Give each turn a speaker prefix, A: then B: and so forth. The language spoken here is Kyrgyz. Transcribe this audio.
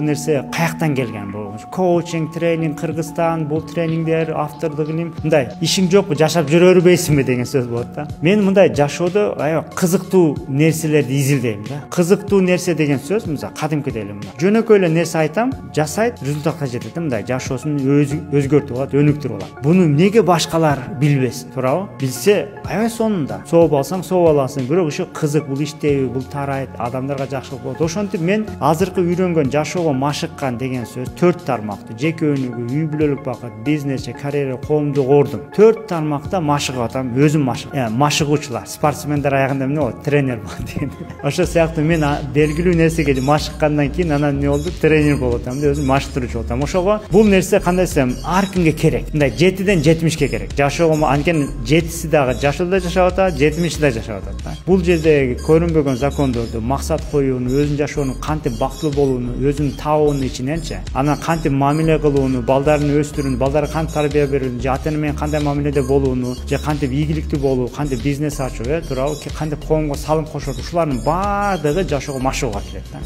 A: Нерсе каяктан келген бул? Коучинг, тренинг, Кыргызстан, бул тренингдер, автордук илим. Мындай ишиң жокпу, жашап жүрө бербейсиңби деген сөз болот да. Мен мындай жашоодо кызыктуу нерселерди изилдейм да. Кызыктуу нерсе деген сөз, мисалы, кадимкидей эле мына. Жөнөкөй эле нерсе айтам, жасайт, результатка жетет. Мындай жашоосун өзгөртүп алат, өнүктүрүп алат. Буну неге башкалар билбесин, туурабы? Билсе, аябай сонунда. Сооп алсаң, сооп аласың. Бирок ушу кызык, бул иштейби, бул тарайт, адамдарга жакшылык болот. Ошентип мен азыркы үйрөнгөн жашоого машыккан деген сөз 4 тармакты: жеке өнүгүү, үй бүлөлүк бакыт, бизнес, карьера, коомдук ордун. 4 тармакта машыгып атам, өзүм машыгуучулар, спортсмендер аягында эмне болот? Тренер болот деген. Ошо сыяктуу мен белгилүү нерсеге машыккандан кийин анан эмне болду? Тренер болуп атам да, өзүм маштыруучу болуп атам. Ошого бул нерсе кандай десем, ар кимге керек. Мындай 7ден 70ке керек. Жашоого анткени 7си дагы жашоодо жашап атат, 70 да жашап атат. Бул жерде көрүнбөгөн закондорду, максат коюуну, өзүнүн жашоонун кантип бактылуу болууну, өзүнүн табуунун ичиненчи, анан кантип мамиле кылууну, балдарын өстүрүүнү, балдарга кантип тарбия берүүнү, же ата эне менен кандай мамиледе болууну, же кантип ийгиликтүү болуу, кантип бизнес ачуу, туурабы, кантип коомго салым кошот, ушулардын баардыгы жашоого машыгууга келет да.